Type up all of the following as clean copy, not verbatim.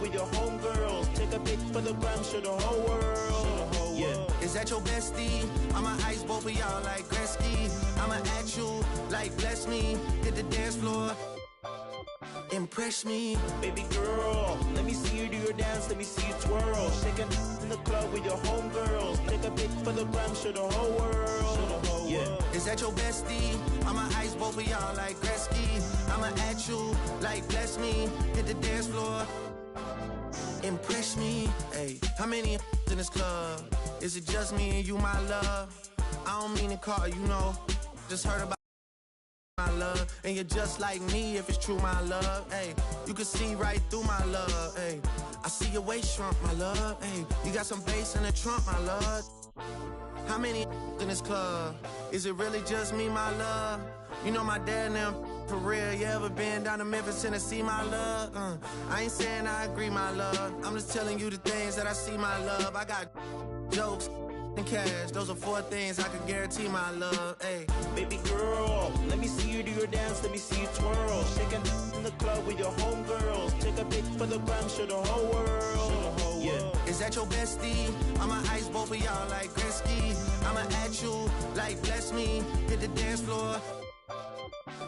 with your homegirls. Take a pic for the gram, show the whole world. Yeah. Is that your bestie? I'ma ice both of y'all like Gretzky. I'ma at you like bless me. Hit the dance floor. Impress me. Baby girl, let me see you do your dance, let me see you twirl. Shaking in the club with your homegirls. Take a pic for the gram, show the whole world. Yeah. Is that your bestie? I'ma ice both of y'all like Gretzky. I'ma at you like bless me. Hit the dance floor. Impress me. Hey, how many in this club? Is it just me and you, my love? I don't mean to call you, know. Just heard about my love, and you're just like me if it's true, my love. Hey, you can see right through my love. Hey, I see your waist shrunk, my love. Hey, you got some bass in the trunk, my love. How many in this club? Is it really just me, my love? You know my dad and them for real. You ever been down to Memphis, Tennessee, my love? I ain't saying I agree, my love. I'm just telling you the things that I see, my love. I got jokes and cash. Those are 4 things I can guarantee, my love. Hey, baby girl, let me see you do your dance, let me see you twirl. Shaking in the club with your homegirls. Take a pic for the gram, show the whole world. Yeah. Is that your bestie? I'ma ice both of y'all like Gretzky. I'ma at you like bless me. Hit the dance floor.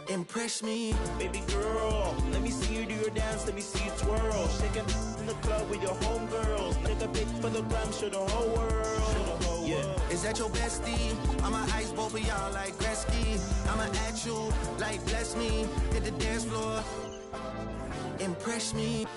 Impress me. Baby girl, let me see you do your dance, let me see you twirl. Shaking in the club with your homegirls. Take a pic for the gram, show the whole world. Yeah. Is that your bestie? I'ma ice both of y'all like Gretzky. I'ma at you like bless me. Hit the dance floor. Impress me.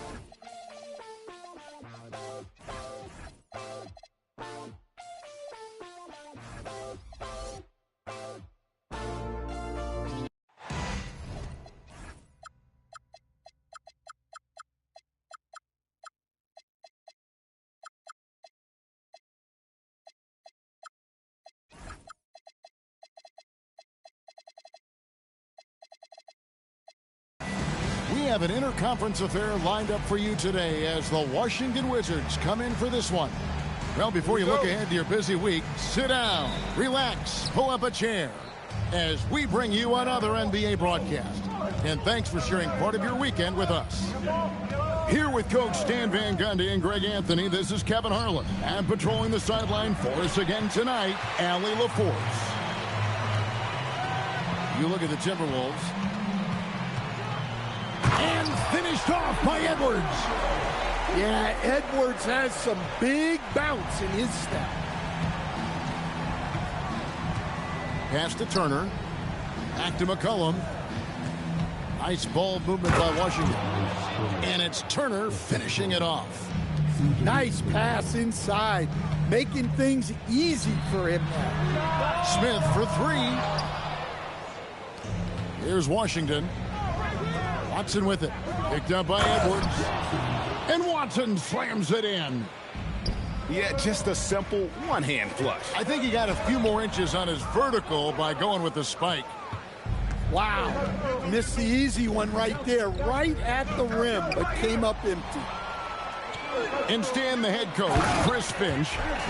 We have an interconference affair lined up for you today as the Washington Wizards come in for this one. Well, before you look ahead to your busy week, sit down, relax, pull up a chair as we bring you another NBA broadcast. And thanks for sharing part of your weekend with us. Here with Coach Stan Van Gundy and Greg Anthony, this is Kevin Harlan. And patrolling the sideline for us again tonight, Allie LaForce. You look at the Timberwolves. And finished off by Edwards. Yeah, Edwards has some big bounce in his step. Pass to Turner. Back to McCollum. Nice ball movement by Washington. And it's Turner finishing it off. Nice pass inside, making things easy for him now. Smith for 3. Here's Washington. Watson with it. Picked up by Edwards. And Watson slams it in. Yeah, just a simple one-hand flush. I think he got a few more inches on his vertical by going with the spike. Wow. Missed the easy one right there, right at the rim, but came up empty. And Stan, the head coach, Chris Finch,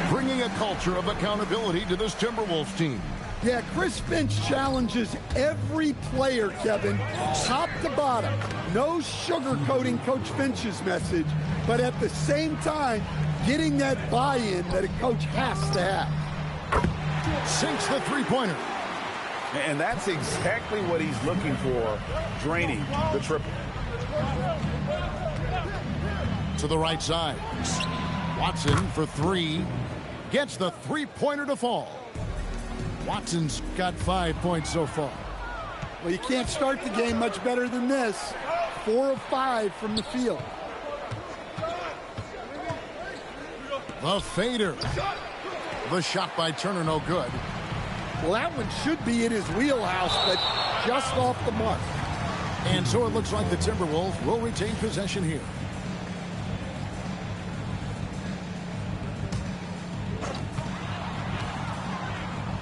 bringing a culture of accountability to this Timberwolves team. Yeah, Chris Finch challenges every player, Kevin, top to bottom. No sugarcoating Coach Finch's message, but at the same time, getting that buy-in that a coach has to have. Sinks the three-pointer. And that's exactly what he's looking for, draining the triple. To the right side. Watson for 3. Gets the three-pointer to fall. Watson's got 5 points so far. Well, you can't start the game much better than this. 4 of 5 from the field. The fader. The shot by Turner, no good. Well, that one should be in his wheelhouse, but just off the mark. And so it looks like the Timberwolves will retain possession here.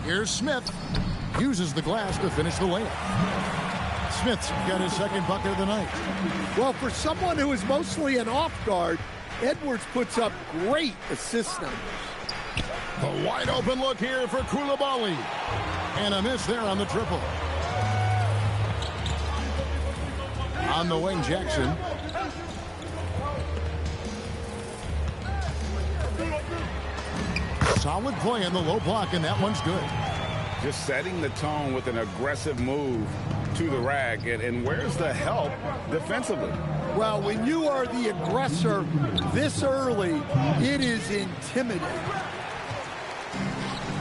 Here's Smith. Uses the glass to finish the layup. Smith's got his second bucket of the night. Well, for someone who is mostly an off guard, Edwards puts up great assist numbers. The wide open look here for Koulibaly. And a miss there on the triple. On the wing, Jackson. Solid play in the low block, and that one's good. Just setting the tone with an aggressive move to the rack. And where's the help defensively? Well, when you are the aggressor this early, it is intimidating.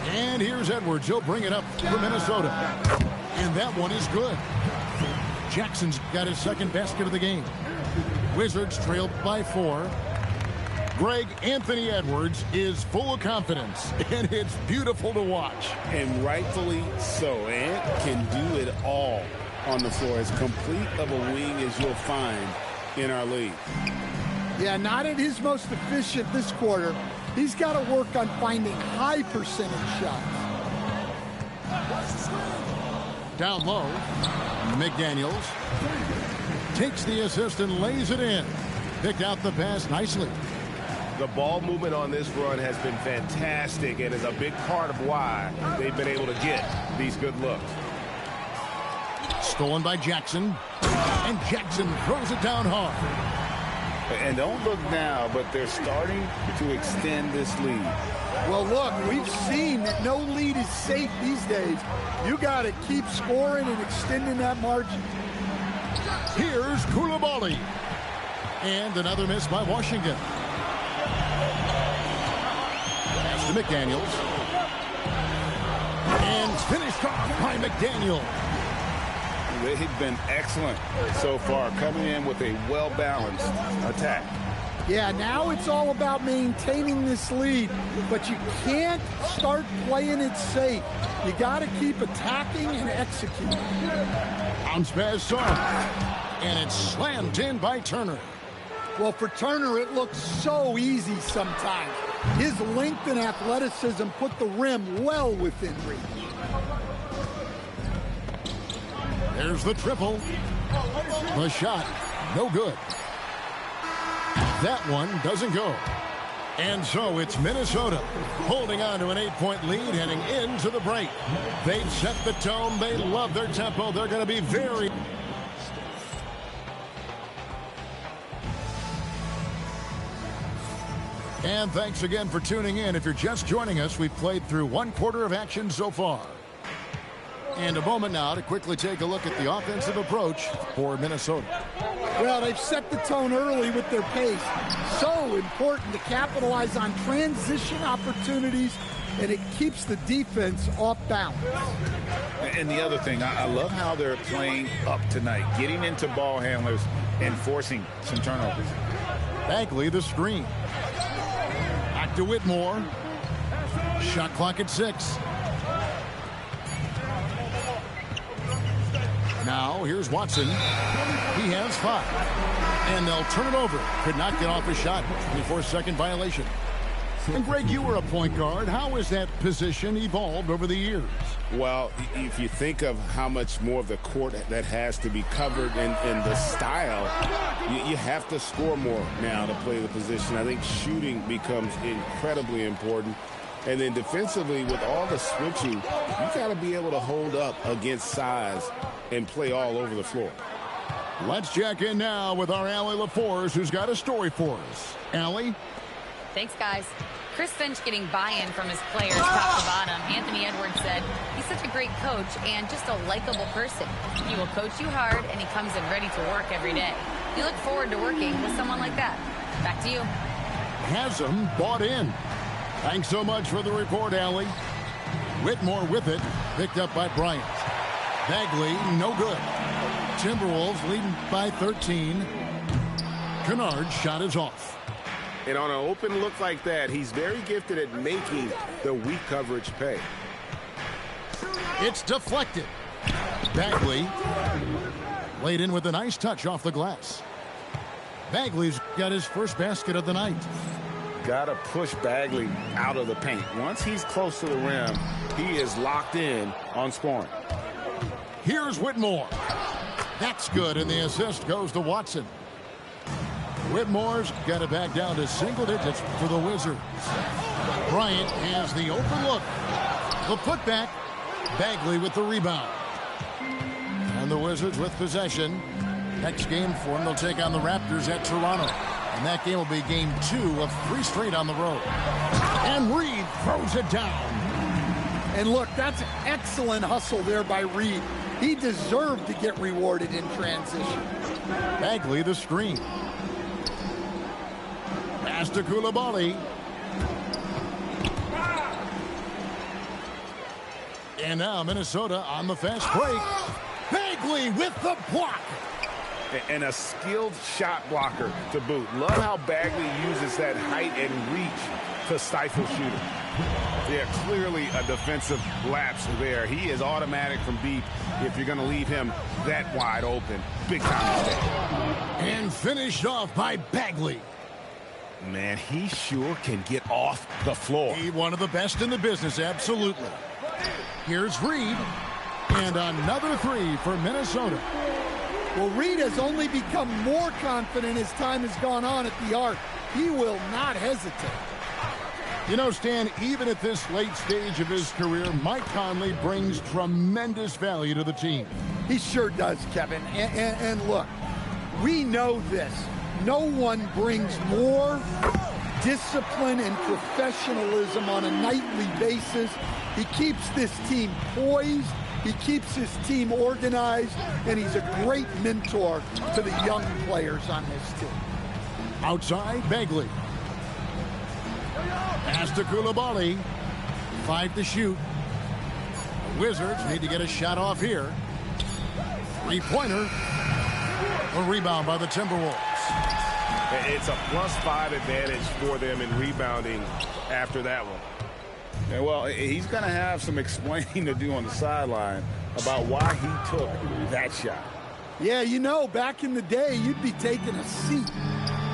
And here's Edwards. He'll bring it up for Minnesota. And that one is good. Jackson's got his second basket of the game. Wizards trailed by 4. Greg Anthony Edwards is full of confidence, and it's beautiful to watch. And rightfully so. Ant can do it all on the floor. As complete of a wing as you'll find in our league. Yeah, not at his most efficient this quarter. He's got to work on finding high percentage shots. Down low, McDaniels takes the assist and lays it in. Picked out the pass nicely. The ball movement on this run has been fantastic and is a big part of why they've been able to get these good looks. Stolen by Jackson, and Jackson throws it down hard. And don't look now, but they're starting to extend this lead. Well, look, we've seen that no lead is safe these days. You got to keep scoring and extending that margin. Here's Koulibaly. And another miss by Washington. Pass to McDaniels. And finished off by McDaniels. They've been excellent so far, coming in with a well-balanced attack. Yeah, now it's all about maintaining this lead, but you can't start playing it safe. You got to keep attacking and executing. Bounce pass soft, and it's slammed in by Turner. Well, for Turner, it looks so easy sometimes. His length and athleticism put the rim well within reach. There's the triple. The shot, no good. That one doesn't go. And so it's Minnesota holding on to an 8-point lead heading into the break. They've set the tone. They love their tempo. They're going to be very... And thanks again for tuning in. If you're just joining us, we've played through 1 quarter of action so far. And a moment now to quickly take a look at the offensive approach for Minnesota. Well, they've set the tone early with their pace. So important to capitalize on transition opportunities, and it keeps the defense off balance. And the other thing, I love how they're playing up tonight, getting into ball handlers and forcing some turnovers. Bagley the screen. Back to Whitmore. Shot clock at 6. Now, here's Watson. He has 5. And they'll turn it over. Could not get off a shot. 24-second violation. And, Greg, you were a point guard. How has that position evolved over the years? Well, if you think of how much more of the court that has to be covered in the style, you have to score more now to play the position. I think shooting becomes incredibly important. And then defensively, with all the switching, you got to be able to hold up against size and play all over the floor. Let's check in now with our Allie LaForce, who's got a story for us. Allie? Thanks, guys. Chris Finch getting buy-in from his players top to bottom. Anthony Edwards said he's such a great coach and just a likable person. He will coach you hard, and he comes in ready to work every day. You look forward to working with someone like that. Back to you. Has him bought in. Thanks so much for the report, Allie. Whitmore with it, picked up by Bryant. Bagley, no good. Timberwolves leading by 13. Kennard's shot is off. And on an open look like that, he's very gifted at making the weak coverage pay. It's deflected. Bagley laid in with a nice touch off the glass. Bagley's got his first basket of the night. Got to push Bagley out of the paint. Once he's close to the rim, he is locked in on scoring. Here's Whitmore. That's good, and the assist goes to Watson. Whitmore's got it back down to single digits for the Wizards. Bryant has the open look. The putback. Bagley with the rebound. And the Wizards with possession. Next game for them, they'll take on the Raptors at Toronto. And that game will be game 2 of 3 straight on the road. And Reed throws it down. And look, that's excellent hustle there by Reed. He deserved to get rewarded in transition. Bagley the screen. Pass to Koulibaly. And now Minnesota on the fast break. Bagley with the block. And a skilled shot blocker to boot. Love how Bagley uses that height and reach to stifle shooting. Yeah, clearly a defensive lapse there. He is automatic from deep if you're going to leave him that wide open. Big time mistake. And finished off by Bagley. Man, he sure can get off the floor. He one of the best in the business, absolutely. Here's Reed. And another 3 for Minnesota. Well, Reed has only become more confident as time has gone on at the arc. He will not hesitate. You know, Stan, even at this late stage of his career, Mike Conley brings tremendous value to the team. He sure does, Kevin. And look, we know this. No one brings more discipline and professionalism on a nightly basis. He keeps this team poised. He keeps his team organized, and he's a great mentor to the young players on this team. Outside, Bagley. Pass to Koulibaly. 5 to shoot. The Wizards need to get a shot off here. 3-pointer. A rebound by the Timberwolves. It's a +5 advantage for them in rebounding after that one. Yeah, well, he's going to have some explaining to do on the sideline about why he took that shot. Yeah, you know, back in the day, you'd be taking a seat.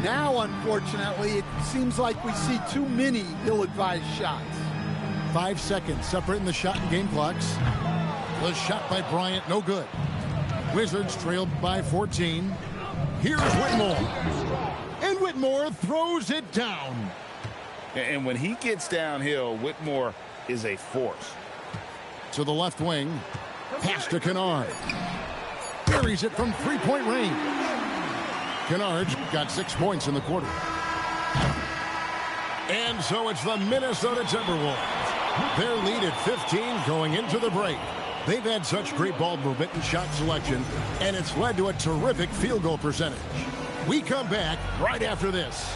Now, unfortunately, it seems like we see too many ill-advised shots. 5 seconds separating the shot and game clocks. The shot by Bryant, no good. Wizards trailed by 14. Here's Whitmore. And Whitmore throws it down. And when he gets downhill, Whitmore is a force. To the left wing. Pass to Kennard. Buries it from 3-point range. Kennard's got 6 points in the quarter. And so it's the Minnesota Timberwolves. Their lead at 15 going into the break. They've had such great ball movement and shot selection, and it's led to a terrific field goal percentage. We come back right after this.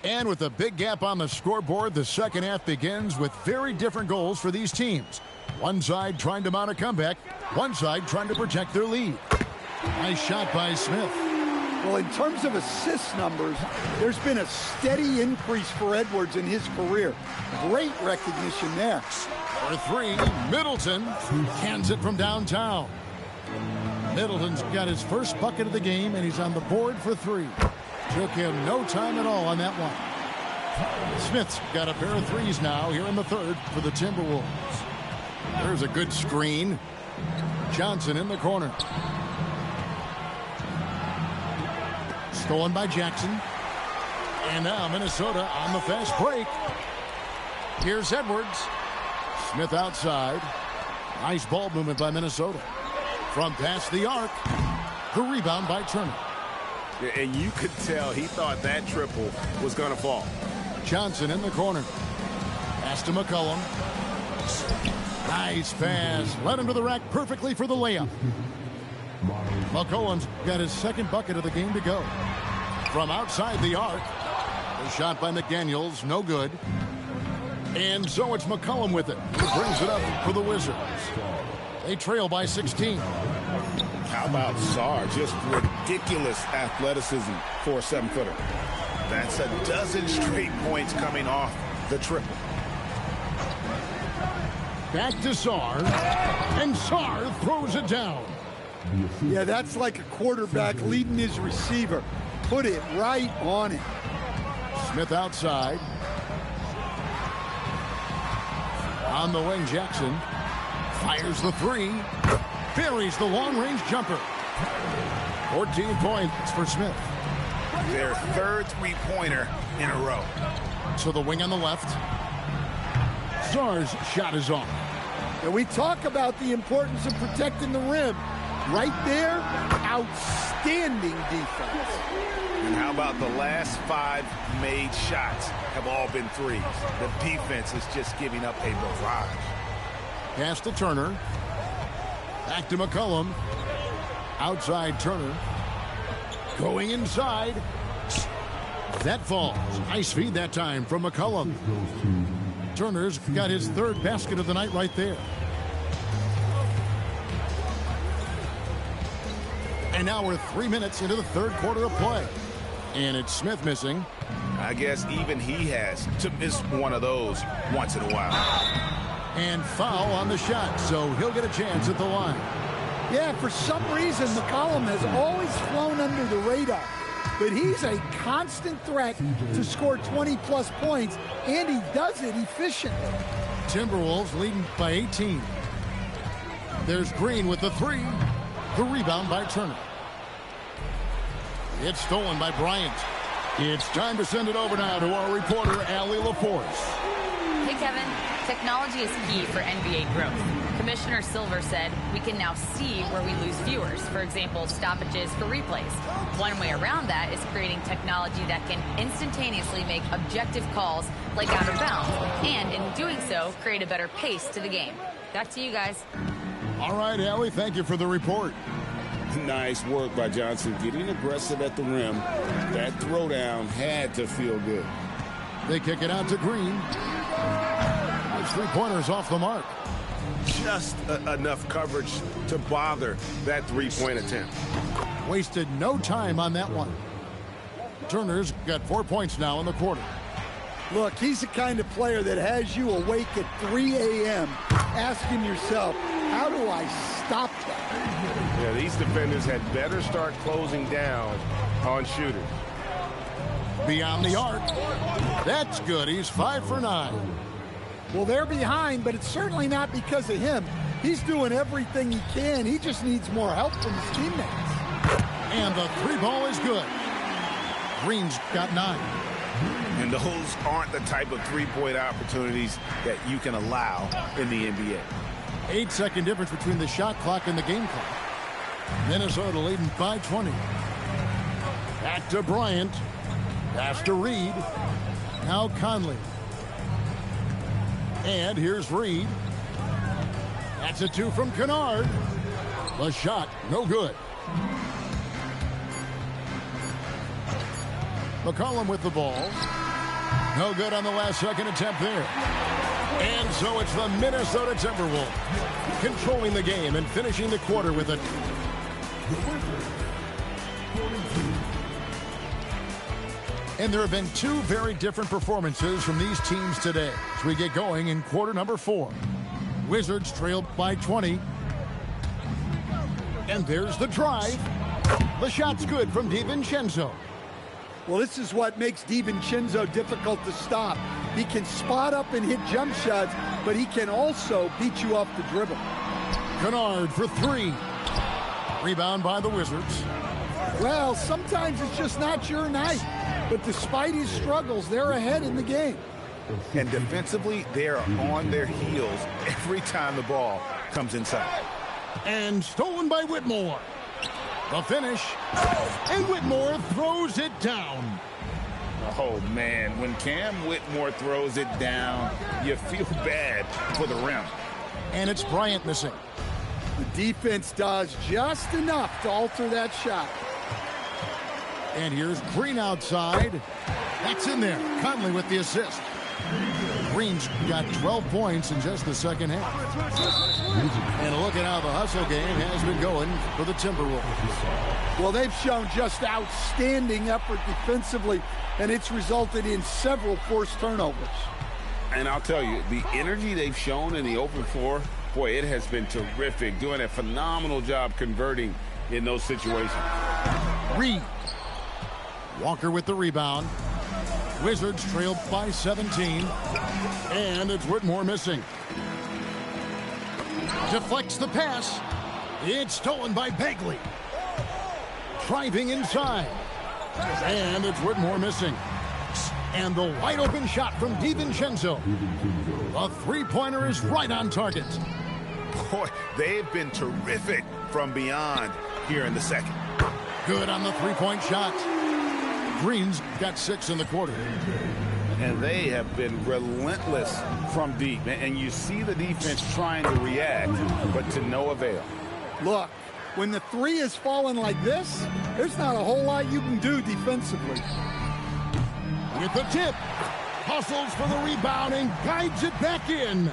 And with a big gap on the scoreboard, the second half begins with very different goals for these teams. One side trying to mount a comeback, one side trying to protect their lead. Nice shot by Smith. Well, in terms of assist numbers, there's been a steady increase for Edwards in his career. Great recognition there. For 3, Middleton hands it from downtown. Middleton's got his first bucket of the game, and he's on the board for 3. Took him no time at all on that one. Smith's got a pair of 3s now here in the third for the Timberwolves. There's a good screen. Johnson in the corner. Stolen by Jackson. And now Minnesota on the fast break. Here's Edwards. Smith outside. Nice ball movement by Minnesota. From past the arc. The rebound by Turner. And you could tell he thought that triple was going to fall. Johnson in the corner. Pass to McCollum. Nice pass. Led him to the rack perfectly for the layup. McCollum's got his second bucket of the game to go. From outside the arc. The shot by McDaniels, no good. And so it's McCollum with it. He brings it up for the Wizards. They trail by 16. How about Sarr? Just ridiculous athleticism for a 7-footer. That's a dozen straight points coming off the triple. Back to Sarr. And Sarr throws it down. Yeah, that's like a quarterback leading his receiver. Put it right on it. Smith outside. On the wing, Jackson. Fires the 3. Buries the long-range jumper. 14 points for Smith. Their third 3-pointer in a row. To the wing on the left. Sarr's shot is off. And we talk about the importance of protecting the rim. Right there, outstanding defense. And how about the last 5 made shots have all been threes? The defense is just giving up a barrage. Pass to Turner. Back to McCollum. Outside Turner. Going inside. That falls. Nice feed that time from McCollum. Turner's got his 3rd basket of the night right there. And now we're 3 minutes into the 3rd quarter of play. And it's Smith missing. I guess even he has to miss one of those once in a while. And foul on the shot, so he'll get a chance at the line. Yeah, for some reason, McCollum has always flown under the radar. But he's a constant threat to score 20-plus points, and he does it efficiently. Timberwolves leading by 18. There's Green with the 3. The rebound by Turner. It's stolen by Bryant. It's time to send it over now to our reporter, Allie LaForce. Hey, Kevin. Technology is key for NBA growth. Commissioner Silver said we can now see where we lose viewers. For example, stoppages for replays. One way around that is creating technology that can instantaneously make objective calls like out of bounds, and in doing so, create a better pace to the game. Back to you guys. All right, Allie, thank you for the report. Nice work by Johnson, getting aggressive at the rim. That throwdown had to feel good. They kick it out to Green. His 3-pointer's off the mark. Just enough coverage to bother that 3-point attempt. Wasted no time on that one. Turner's got 4 points now in the quarter. Look, he's the kind of player that has you awake at 3 a.m. asking yourself, how do I stop that? Yeah, these defenders had better start closing down on shooters. Beyond the arc. That's good. He's 5 for 9. Well, they're behind, but it's certainly not because of him. He's doing everything he can. He just needs more help from his teammates. And the 3-ball is good. Green's got 9. And those aren't the type of 3-point opportunities that you can allow in the NBA. 8-second difference between the shot clock and the game clock. Minnesota leading by 20. Back to Bryant. Pass to Reed. Now Conley. And here's Reed. That's a 2 from Kennard. The shot, no good. McCollum with the ball. No good on the last second attempt there. And so it's the Minnesota Timberwolves controlling the game and finishing the quarter with a... And there have been 2 very different performances from these teams today as we get going in quarter number 4. Wizards trailed by 20. And there's the drive. The shot's good from DiVincenzo. Well, this is what makes DiVincenzo difficult to stop. He can spot up and hit jump shots, but he can also beat you off the dribble. Kennard for 3. Rebound by the Wizards. Well, sometimes it's just not your night. But despite his struggles, they're ahead in the game. And defensively, they're on their heels every time the ball comes inside. And stolen by Whitmore. The finish. And Whitmore throws it down. Oh, man, when Cam Whitmore throws it down, you feel bad for the rim. And it's Bryant missing. The defense does just enough to alter that shot. And here's Green outside. That's in there. Conley with the assist. Green's got 12 points in just the second half. And look at how the hustle game has been going for the Timberwolves. Well, they've shown just outstanding effort defensively, and it's resulted in several forced turnovers. And I'll tell you, the energy they've shown in the open floor, boy, it has been terrific. Doing a phenomenal job converting in those situations. Reed. Walker with the rebound. Wizards trailed by 17. And it's Whitmore missing. Deflects the pass. It's stolen by Bagley. Driving inside. And it's Whitmore missing. And the wide open shot from DiVincenzo. The 3-pointer is right on target. Boy, they've been terrific from beyond here in the second. Good on the three-point shot. Green's got 6 in the quarter. And they have been relentless from deep. And you see the defense trying to react, but to no avail. Look, when the three is falling like this, there's not a whole lot you can do defensively. With the tip, hustles for the rebound and guides it back in.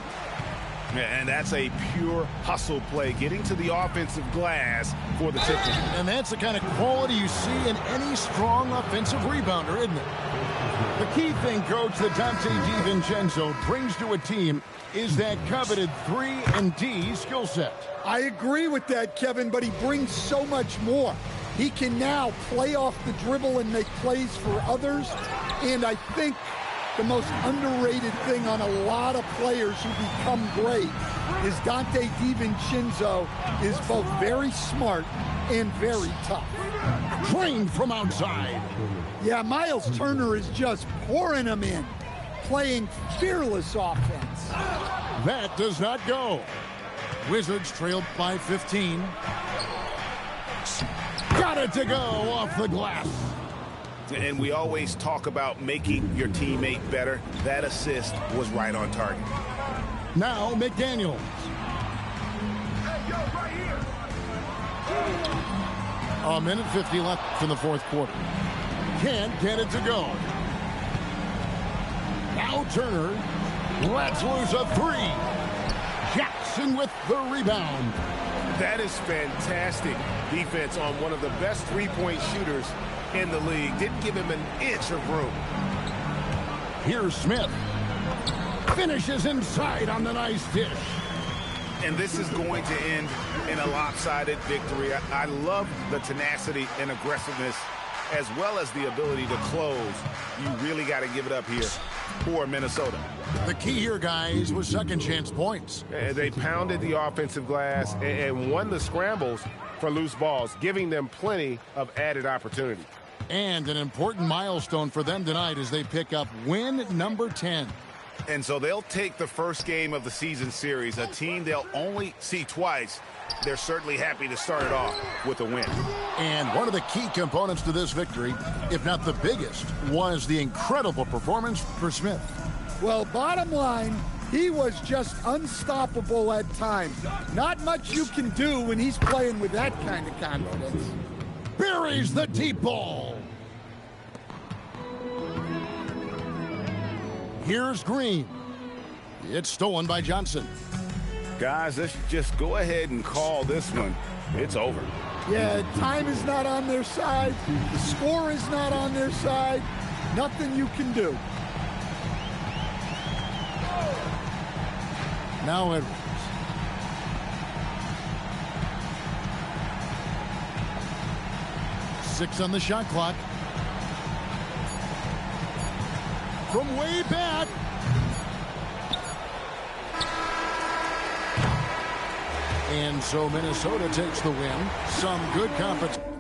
And that's a pure hustle play, getting to the offensive glass for the tip. And that's the kind of quality you see in any strong offensive rebounder, isn't it? The key thing, Coach, that Dante DiVincenzo brings to a team is that coveted 3-and-D skill set. I agree with that, Kevin, but he brings so much more. He can now play off the dribble and make plays for others. And I think the most underrated thing on a lot of players who become great is Dante DiVincenzo is both very smart and very tough. Trained from outside. Yeah, Miles Turner is just pouring them in, playing fearless offense. That does not go. Wizards trailed by 15. Got it to go off the glass. And we always talk about making your teammate better. That assist was right on target. Now McDaniels. A minute 50 left in the fourth quarter. Can't get it to go. Now Turner lets loose a three. Jackson with the rebound. That is fantastic defense on one of the best three-point shooters in the league. Didn't give him an inch of room. Here's Smith. Finishes inside on the nice dish. And this is going to end in a lopsided victory. I love the tenacity and aggressiveness as well as the ability to close. You really got to give it up here for Minnesota. The key here, guys, was second chance points. They pounded the offensive glass and won the scrambles for loose balls, giving them plenty of added opportunity. And an important milestone for them tonight as they pick up win number 10. And so they'll take the first game of the season series, a team they'll only see twice. They're certainly happy to start it off with a win. And one of the key components to this victory, if not the biggest, was the incredible performance for Smith. Well, bottom line, he was just unstoppable at times. Not much you can do when he's playing with that kind of confidence. Buries the deep ball. Here's Green. It's stolen by Johnson. Guys, let's just go ahead and call this one. It's over. Yeah, time is not on their side. The score is not on their side. Nothing you can do. Now Edwards. Six on the shot clock. From way back. And so Minnesota takes the win. Some good competition.